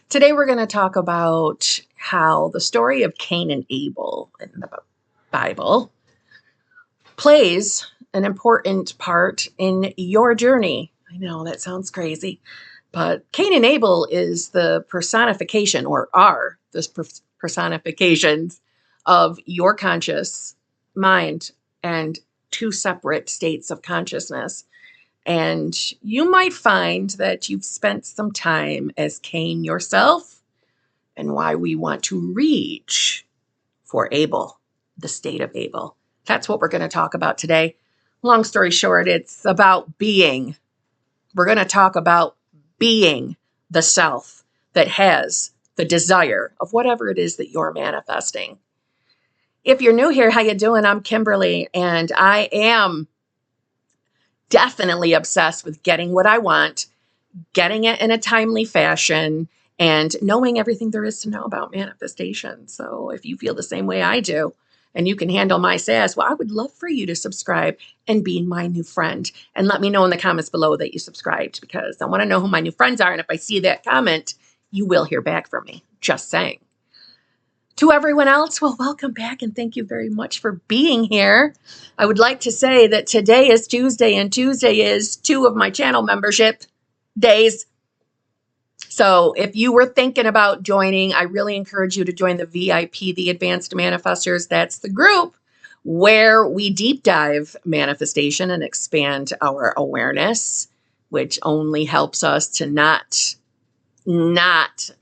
Today we're going to talk about how the story of Cain and Abel in the Bible plays an important part in your journey. I know that sounds crazy, but Cain and Abel is the personification, or are the personifications of your conscious mind and two separate states of consciousness. And you might find that you've spent some time as Cain yourself, and why we want to reach for Abel, the state of Abel. That's what we're going to talk about today. Long story short, it's about being. We're going to talk about being the self that has the desire of whatever it is that you're manifesting. If you're new here, how you doing? I'm Kimberly, and I am definitely obsessed with getting what I want, getting it in a timely fashion, and knowing everything there is to know about manifestation. So if you feel the same way I do, and you can handle my sass, well, I would love for you to subscribe and be my new friend. And let me know in the comments below that you subscribed, because I want to know who my new friends are. And if I see that comment, you will hear back from me. Just saying. To everyone else, well, welcome back, and thank you very much for being here. I would like to say that today is Tuesday, and Tuesday is 2 of my channel membership days. So if you were thinking about joining, I really encourage you to join the VIP, the Advanced Manifestors. That's the group where we deep dive manifestation and expand our awareness, which only helps us to not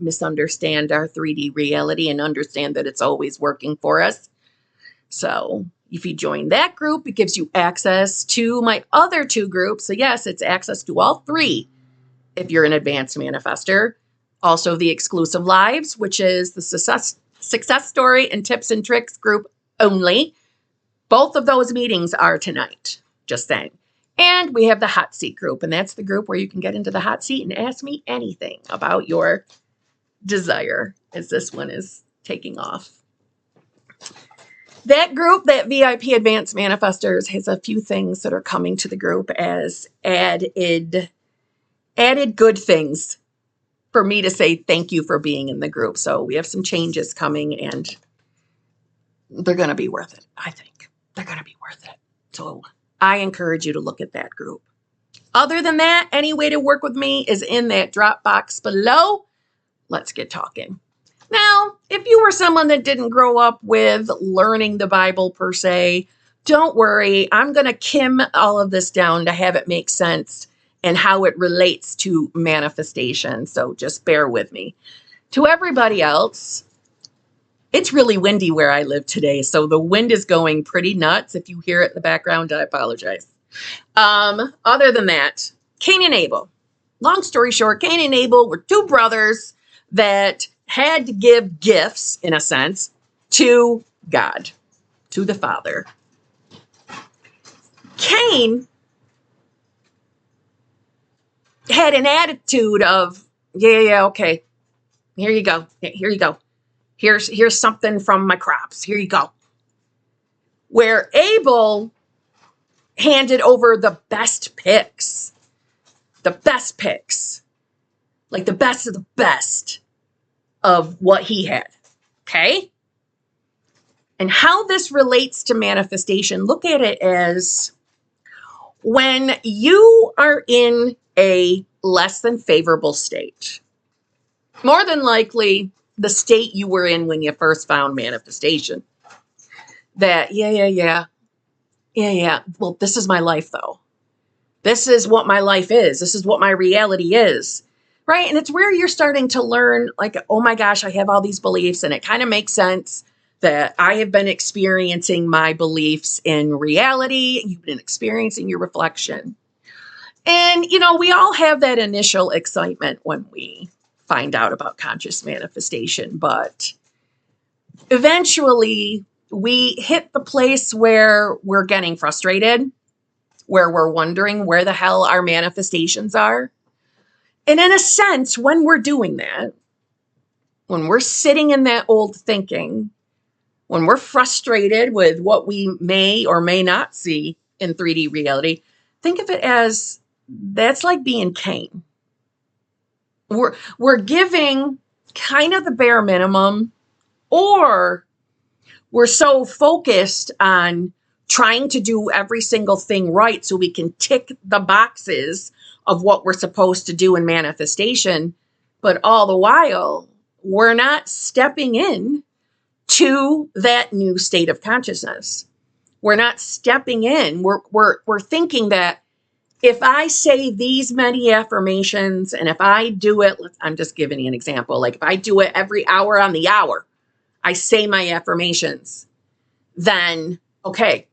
misunderstand our 3D reality and understand that it's always working for us. So if you join that group, it gives you access to my other 2 groups. So yes, it's access to all 3 if you're an advanced manifester. Also the exclusive lives, which is the success story and tips and tricks group only. Both of those meetings are tonight, just saying. And we have the hot seat group, and that's the group where you can get into the hot seat and ask me anything about your desire, as this one is taking off. That group, that VIP Advanced Manifestors, has a few things that are coming to the group as added good things for me to say thank you for being in the group. So we have some changes coming, and they're going to be worth it. I think they're going to be worth it. So I encourage you to look at that group. Other than that, any way to work with me is in that drop box below. Let's get talking. Now, if you were someone that didn't grow up with learning the Bible per se, don't worry. I'm going to Kim all of this down to have it make sense and how it relates to manifestation. So just bear with me. To everybody else, it's really windy where I live today, so the wind is going pretty nuts. If you hear it in the background, I apologize. Other than that, Cain and Abel. Long story short, Cain and Abel were 2 brothers that had to give gifts, in a sense, to God, to the Father. Cain had an attitude of, yeah, okay, here you go. Here's something from my crops. Here you go. Where Abel handed over the best picks. Like the best of the best of what he had. Okay? And how this relates to manifestation, look at it as when you are in a less than favorable state, more than likely the state you were in when you first found manifestation, that, yeah. Well, this is my life, though. This is what my life is. This is what my reality is, right? And it's where you're starting to learn, like, oh my gosh, I have all these beliefs, and it kind of makes sense that I have been experiencing my beliefs in reality. You've been experiencing your reflection. And, we all have that initial excitement when we find out about conscious manifestation, but eventually we hit the place where we're getting frustrated, where we're wondering where the hell our manifestations are. And in a sense, when we're doing that, when we're sitting in that old thinking, when we're frustrated with what we may or may not see in 3D reality, think of it as that's like being Cain. We're giving kind of the bare minimum, or we're so focused on trying to do every single thing right so we can tick the boxes of what we're supposed to do in manifestation, but all the while we're not stepping in to that new state of consciousness. We're not stepping in. We're thinking that if I say these many affirmations, and if I do it, I'm just giving you an example. Like if I do it every hour on the hour, I say my affirmations, then, okay,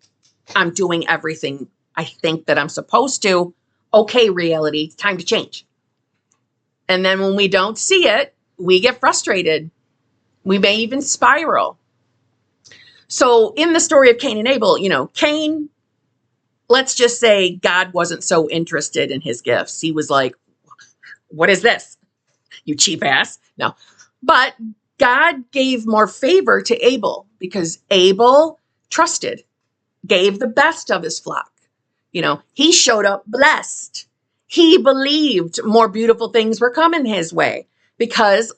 I'm doing everything I think that I'm supposed to. Okay, reality, it's time to change. And then when we don't see it, we get frustrated. We may even spiral. So in the story of Cain and Abel, Cain, let's just say God wasn't so interested in his gifts. He was like, what is this? You cheap ass. No. But God gave more favor to Abel because Abel trusted, gave the best of his flock. He showed up blessed. He believed more beautiful things were coming his way because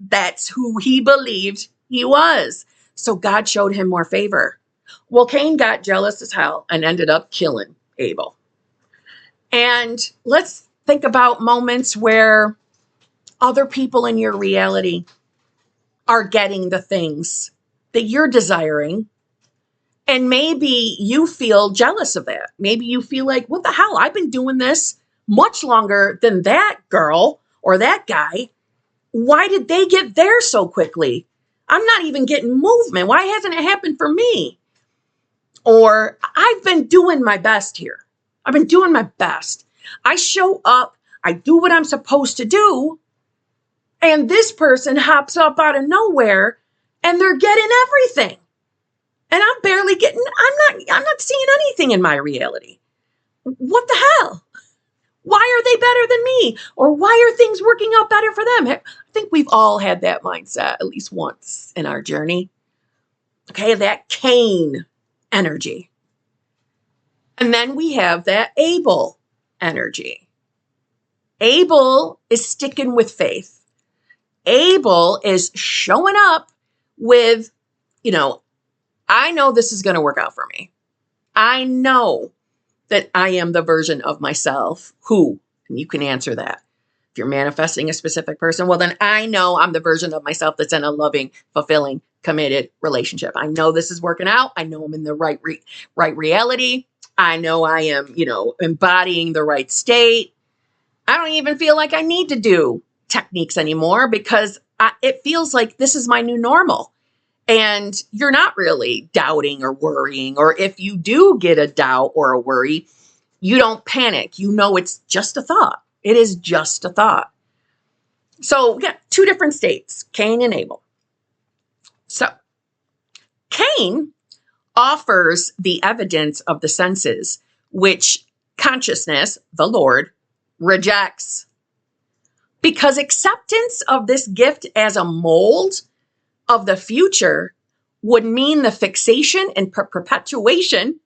that's who he believed he was. So God showed him more favor. Well, Cain got jealous as hell and ended up killing Abel. And let's think about moments where other people in your reality are getting the things that you're desiring. And maybe you feel jealous of that. Maybe you feel like, what the hell? I've been doing this much longer than that girl or that guy. Why did they get there so quickly? I'm not even getting movement. Why hasn't it happened for me? Or I've been doing my best here. I've been doing my best. I show up. I do what I'm supposed to do. And this person hops up out of nowhere and they're getting everything. And I'm barely getting, I'm not seeing anything in my reality. What the hell? Why are they better than me? Or why are things working out better for them? I think we've all had that mindset at least once in our journey. Okay, that Cain energy. And then we have that Abel energy. Abel is sticking with faith. Abel is showing up with, I know this is going to work out for me. I know that I am the version of myself who, and you can answer that. If you're manifesting a specific person, well, then I know I'm the version of myself that's in a loving, fulfilling, committed relationship. I know this is working out. I know I'm in the right reality. I know I am, embodying the right state. I don't even feel like I need to do techniques anymore because it feels like this is my new normal. And you're not really doubting or worrying, or if you do get a doubt or a worry, you don't panic. It's just a thought. It is just a thought. So yeah, two different states, Cain and Abel. So Cain offers the evidence of the senses, which consciousness, the Lord, rejects. Because acceptance of this gift as a mold of the future would mean the fixation and perpetuation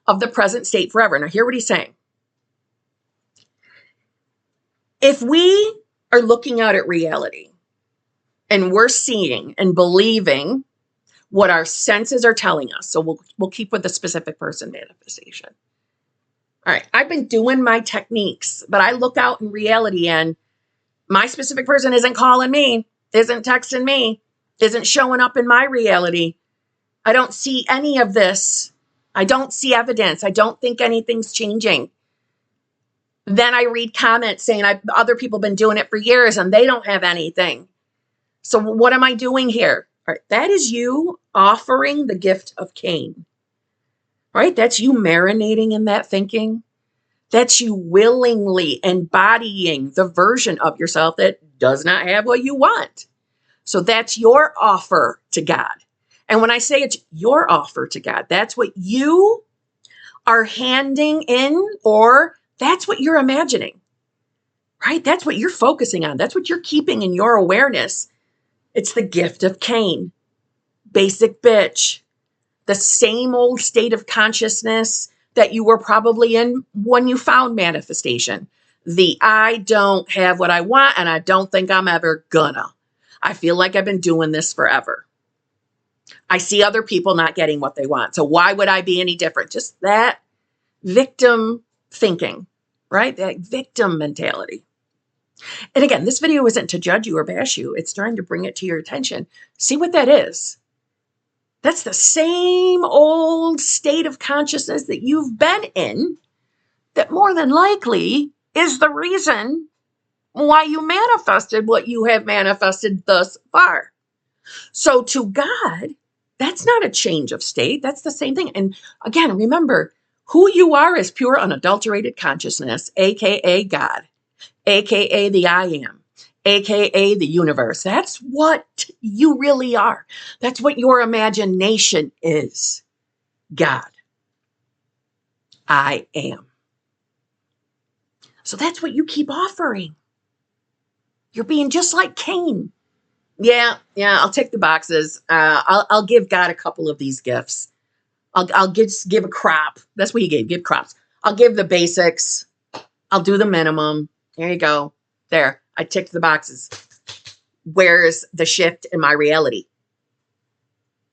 of the present state forever. Now, hear what he's saying. If we are looking out at reality and we're seeing and believing what our senses are telling us, so we'll keep with the specific person manifestation. All right, I've been doing my techniques, but I look out in reality and my specific person isn't calling me, isn't texting me, isn't showing up in my reality. I don't see any of this. I don't see evidence. I don't think anything's changing. Then I read comments saying other people have been doing it for years and they don't have anything. So what am I doing here? All right, that is you offering the gift of Cain. Right? That's you marinating in that thinking. That's you willingly embodying the version of yourself that does not have what you want. So that's your offer to God. And when I say it's your offer to God, that's what you are handing in, or that's what you're imagining, right? That's what you're focusing on. That's what you're keeping in your awareness. It's the gift of Cain, basic bitch, the same old state of consciousness that you were probably in when you found manifestation, The I don't have what I want and I don't think I'm ever gonna. I feel like I've been doing this forever. I see other people not getting what they want. So why would I be any different? Just that victim thinking, right? That victim mentality. And again, this video isn't to judge you or bash you. It's trying to bring it to your attention. See what that is. That's the same old state of consciousness that you've been in that more than likely is the reason why you manifested what you have manifested thus far. So to God, that's not a change of state. That's the same thing. And again, remember, who you are is pure unadulterated consciousness, aka God, aka the I am, aka the universe. That's what you really are. That's what your imagination is. God. I am. So that's what you keep offering. You're being just like Cain. Yeah, I'll tick the boxes. I'll give God a couple of these gifts. I'll give a crop. That's what he gave. Give crops. I'll give the basics. I'll do the minimum. There you go. There. I ticked the boxes. Where's the shift in my reality?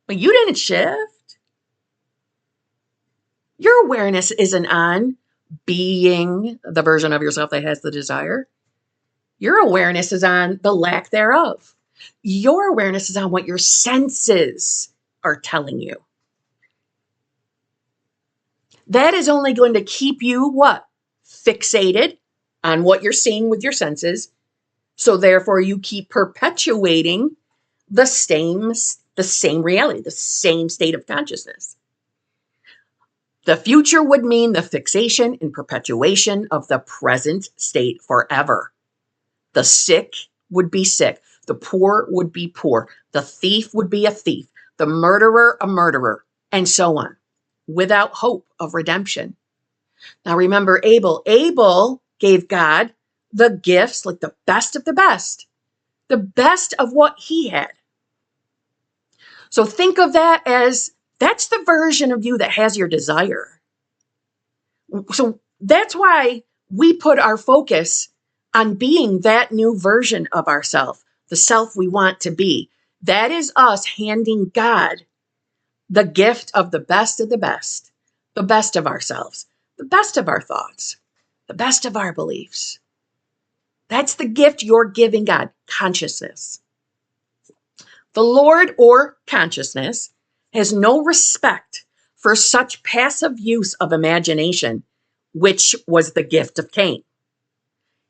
Well, you didn't shift. Your awareness isn't on being the version of yourself that has the desire. Your awareness is on the lack thereof. Your awareness is on what your senses are telling you. That is only going to keep you what? Fixated on what you're seeing with your senses. So therefore you keep perpetuating the same reality, the same state of consciousness. The future would mean the fixation and perpetuation of the present state forever. The sick would be sick. The poor would be poor. The thief would be a thief. The murderer, a murderer, and so on, without hope of redemption. Now remember Abel. Abel gave God the gifts, like the best of what he had. So think of that as that's the version of you that has your desire. So that's why we put our focus on being that new version of ourselves, the self we want to be. That is us handing God the gift of the best of ourselves, the best of our thoughts, the best of our beliefs. That's the gift you're giving God, consciousness. The Lord or consciousness has no respect for such passive use of imagination, which was the gift of Cain.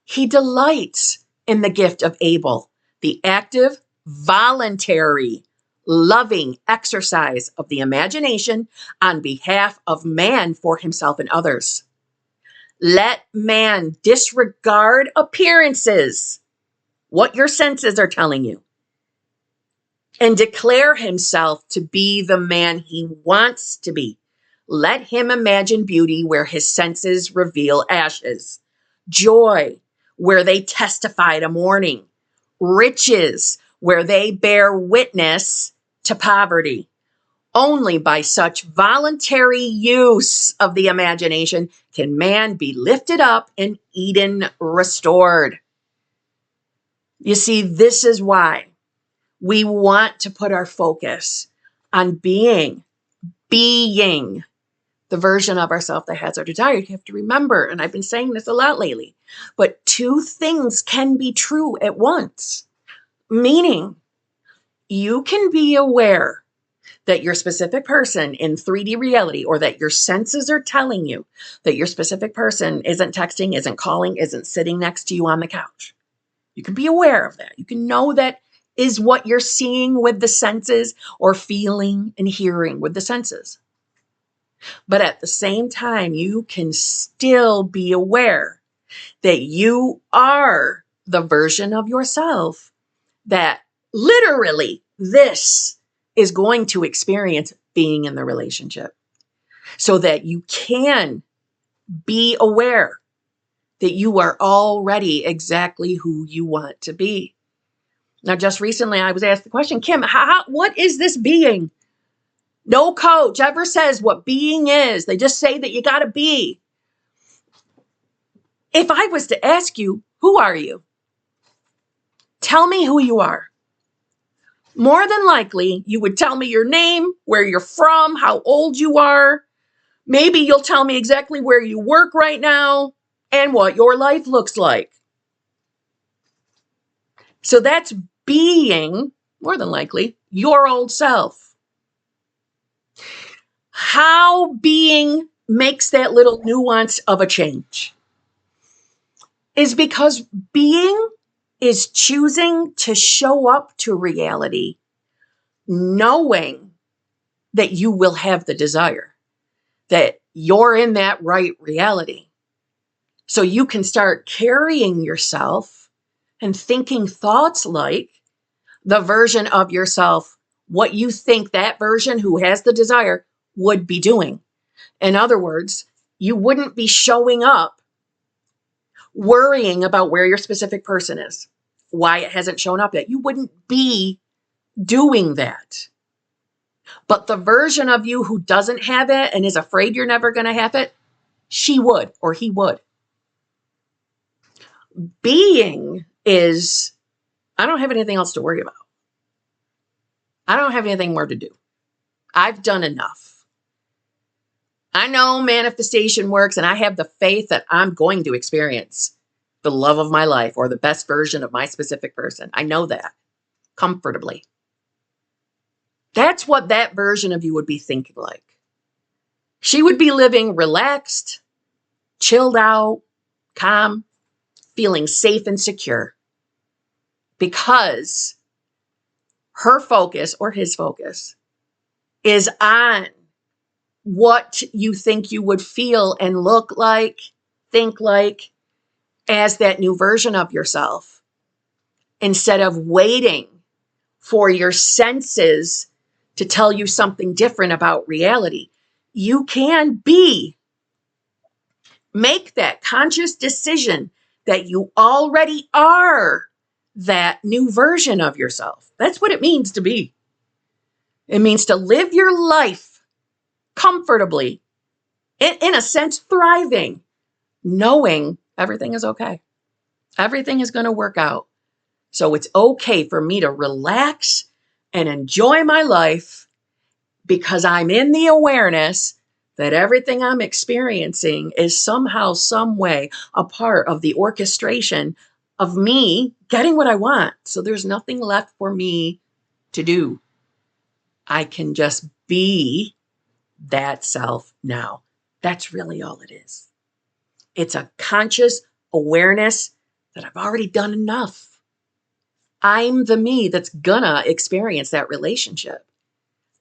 He delights in the gift of Abel, the active, voluntary, loving exercise of the imagination on behalf of man for himself and others. Let man disregard appearances, what your senses are telling you, and declare himself to be the man he wants to be. Let him imagine beauty where his senses reveal ashes, joy where they testify to mourning, riches where they bear witness to poverty. Only by such voluntary use of the imagination can man be lifted up and Eden restored. You see, this is why we want to put our focus on being the version of ourselves that has our desire. You have to remember, and I've been saying this a lot lately, but two things can be true at once. Meaning, you can be aware that your specific person in 3D reality, or that your senses are telling you that your specific person isn't texting, isn't calling, isn't sitting next to you on the couch. You can be aware of that. You can know that is what you're seeing with the senses, or feeling and hearing with the senses. But at the same time, you can still be aware that you are the version of yourself that literally this is going to experience being in the relationship, so that you can be aware that you are already exactly who you want to be. Now, just recently I was asked the question, Kim, what is this being? No coach ever says what being is. They just say that you got to be. If I was to ask you, who are you? Tell me who you are. More than likely, you would tell me your name, where you're from, how old you are. Maybe you'll tell me exactly where you work right now and what your life looks like. So that's being, more than likely, your old self. How being makes that little nuance of a change is because being is choosing to show up to reality, knowing that you will have the desire, that you're in that right reality. So you can start carrying yourself and thinking thoughts like the version of yourself, what you think that version who has the desire would be doing. In other words, you wouldn't be showing up worrying about where your specific person is, why it hasn't shown up yet. You wouldn't be doing that. But the version of you who doesn't have it and is afraid you're never going to have it, she would or he would. Being is, I don't have anything else to worry about. I don't have anything more to do. I've done enough. I know manifestation works, and I have the faith that I'm going to experience the love of my life or the best version of my specific person. I know that comfortably. That's what that version of you would be thinking like. She would be living relaxed, chilled out, calm, feeling safe and secure because her focus or his focus is on what you think you would feel and look like, think like as that new version of yourself, instead of waiting for your senses to tell you something different about reality. You can make that conscious decision that you already are that new version of yourself. That's what it means to be. It means to live your life comfortably, in a sense, thriving, knowing everything is okay. Everything is going to work out. So it's okay for me to relax and enjoy my life because I'm in the awareness that everything I'm experiencing is somehow, some way, a part of the orchestration of me getting what I want. So there's nothing left for me to do. I can just be that self now. That's really all it is. It's a conscious awareness that I've already done enough. I'm the me that's gonna experience that relationship.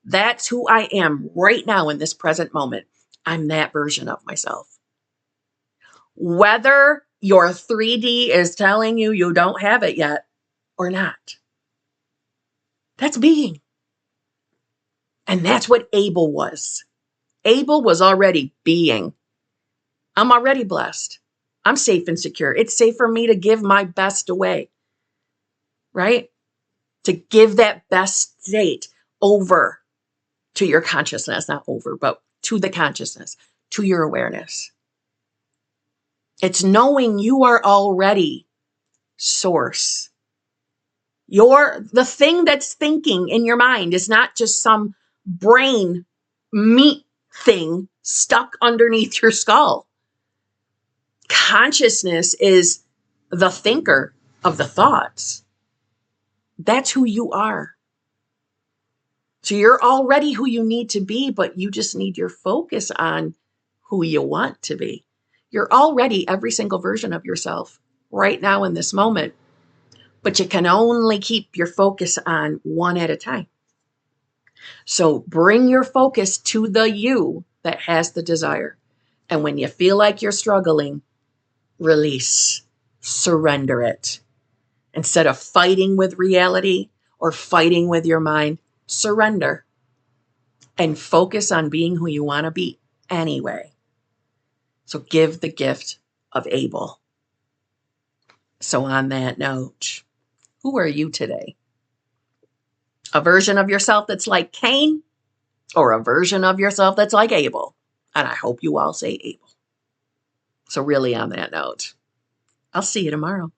That's who I am right now in this present moment. I'm that version of myself. Whether your 3D is telling you you don't have it yet or not, that's being. And that's what Abel was. Abel was already being. I'm already blessed. I'm safe and secure. It's safe for me to give my best away, right? To give that best state over to your consciousness, not over, but to the consciousness, to your awareness. It's knowing you are already source. The thing that's thinking in your mind is not just some brain meat thing stuck underneath your skull. Consciousness is the thinker of the thoughts. That's who you are. So you're already who you need to be, but you just need your focus on who you want to be. You're already every single version of yourself right now in this moment, but you can only keep your focus on one at a time. So bring your focus to the you that has the desire. And when you feel like you're struggling, release, surrender it. Instead of fighting with reality or fighting with your mind, surrender and focus on being who you want to be anyway. So give the gift of Abel. So on that note, who are you today? A version of yourself that's like Cain or a version of yourself that's like Abel? And I hope you all say Abel. So really on that note, I'll see you tomorrow.